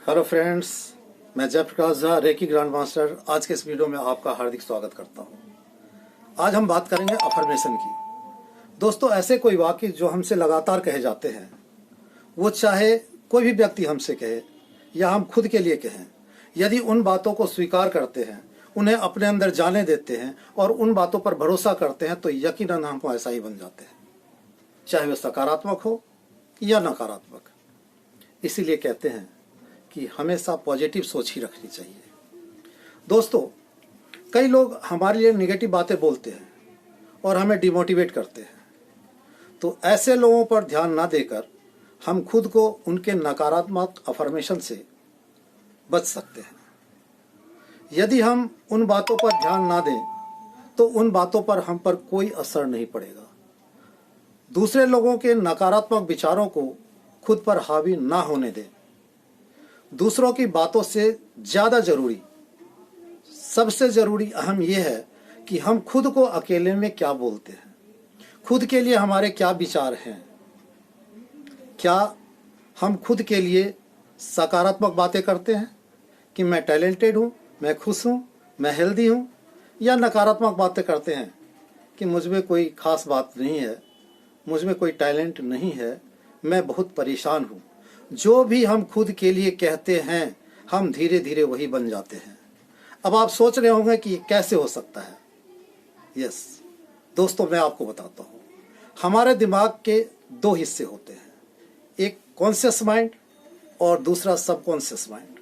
Hello friends, मैं Jayprakash Jha, reiki grand master. आज के इस वीडियो में आपका हार्दिक स्वागत करता हूं। आज हम बात करेंगे अफर्मेशन की। दोस्तों, ऐसे कोई वाक्य जो हमसे लगातार कहे जाते हैं, वो चाहे कोई भी व्यक्ति हमसे कहे या हम खुद के लिए कहें, यदि उन बातों को स्वीकार करते हैं, उन्हें अपने अंदर जाने देते हैं और उन बातों पर भरोसा करते हैं, तो यकीनन हम ऐसा ही बन जाते हैं, चाहे वह सकारात्मक हो या नकारात्मक। इसीलिए कहते हैं कि हमेशा पॉजिटिव सोच ही रखनी चाहिए। दोस्तों, कई लोग हमारे लिए निगेटिव बातें बोलते हैं और हमें डिमोटिवेट करते हैं, तो ऐसे लोगों पर ध्यान ना देकर हम खुद को उनके नकारात्मक अफर्मेशन से बच सकते हैं। यदि हम उन बातों पर ध्यान ना दें तो उन बातों पर हम पर कोई असर नहीं पड़ेगा। दूसरे लोगों के नकारात्मक विचारों को खुद पर हावी ना होने दें। दूसरों की बातों से ज़्यादा जरूरी, सबसे ज़रूरी अहम यह है कि हम खुद को अकेले में क्या बोलते हैं, खुद के लिए हमारे क्या विचार हैं। क्या हम खुद के लिए सकारात्मक बातें करते हैं कि मैं टैलेंटेड हूँ, मैं खुश हूँ, मैं हेल्दी हूँ, या नकारात्मक बातें करते हैं कि मुझ में कोई खास बात नहीं है, मुझ में कोई टैलेंट नहीं है, मैं बहुत परेशान हूँ। जो भी हम खुद के लिए कहते हैं, हम धीरे धीरे वही बन जाते हैं। अब आप सोच रहे होंगे कि ये कैसे हो सकता है। यस दोस्तों, मैं आपको बताता हूँ। हमारे दिमाग के दो हिस्से होते हैं, एक कॉन्शियस माइंड और दूसरा सबकॉन्शियस माइंड।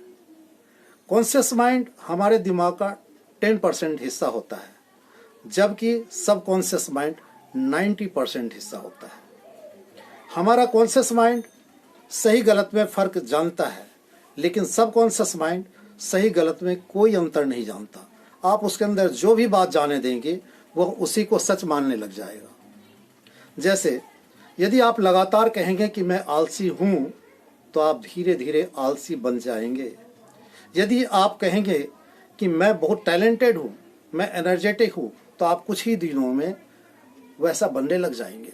कॉन्शियस माइंड हमारे दिमाग का 10% हिस्सा होता है, जबकि सबकॉन्शियस माइंड 90% हिस्सा होता है। हमारा कॉन्शियस माइंड सही गलत में फ़र्क जानता है, लेकिन सबकॉन्शियस माइंड सही गलत में कोई अंतर नहीं जानता। आप उसके अंदर जो भी बात जाने देंगे, वह उसी को सच मानने लग जाएगा। जैसे यदि आप लगातार कहेंगे कि मैं आलसी हूँ, तो आप धीरे धीरे आलसी बन जाएंगे। यदि आप कहेंगे कि मैं बहुत टैलेंटेड हूँ, मैं एनर्जेटिक हूँ, तो आप कुछ ही दिनों में वैसा बनने लग जाएंगे।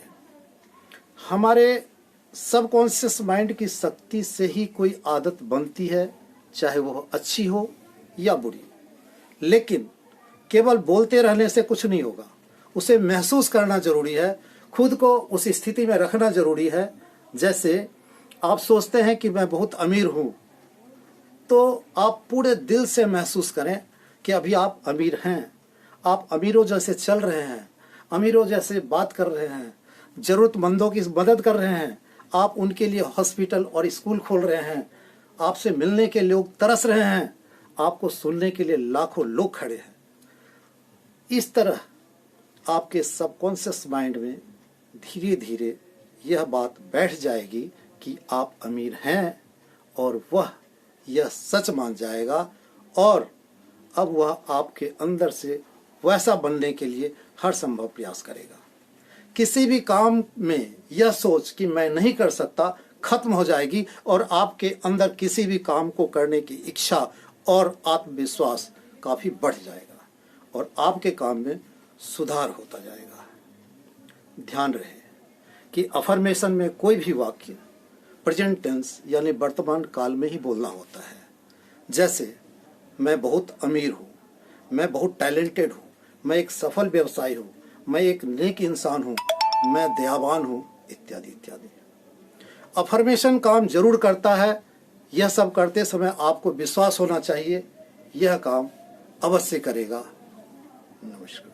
हमारे सबकॉन्शियस माइंड की शक्ति से ही कोई आदत बनती है, चाहे वह अच्छी हो या बुरी। लेकिन केवल बोलते रहने से कुछ नहीं होगा, उसे महसूस करना जरूरी है, खुद को उस स्थिति में रखना जरूरी है। जैसे आप सोचते हैं कि मैं बहुत अमीर हूँ, तो आप पूरे दिल से महसूस करें कि अभी आप अमीर हैं। आप अमीरों जैसे चल रहे हैं, अमीरों जैसे बात कर रहे हैं, ज़रूरतमंदों की मदद कर रहे हैं, आप उनके लिए हॉस्पिटल और स्कूल खोल रहे हैं, आपसे मिलने के लोग तरस रहे हैं, आपको सुनने के लिए लाखों लोग खड़े हैं। इस तरह आपके सबकॉन्शियस माइंड में धीरे धीरे यह बात बैठ जाएगी कि आप अमीर हैं, और वह यह सच मान जाएगा, और अब वह आपके अंदर से वैसा बनने के लिए हर संभव प्रयास करेगा। किसी भी काम में यह सोच कि मैं नहीं कर सकता खत्म हो जाएगी, और आपके अंदर किसी भी काम को करने की इच्छा और आत्मविश्वास काफ़ी बढ़ जाएगा, और आपके काम में सुधार होता जाएगा। ध्यान रहे कि अफर्मेशन में कोई भी वाक्य प्रेजेंट टेंस यानी वर्तमान काल में ही बोलना होता है। जैसे मैं बहुत अमीर हूँ, मैं बहुत टैलेंटेड हूँ, मैं एक सफल व्यवसायी हूँ, मैं एक नेक इंसान हूँ, मैं दयावान हूँ, इत्यादि इत्यादि। अफर्मेशन काम जरूर करता है। यह सब करते समय आपको विश्वास होना चाहिए, यह काम अवश्य करेगा। नमस्कार।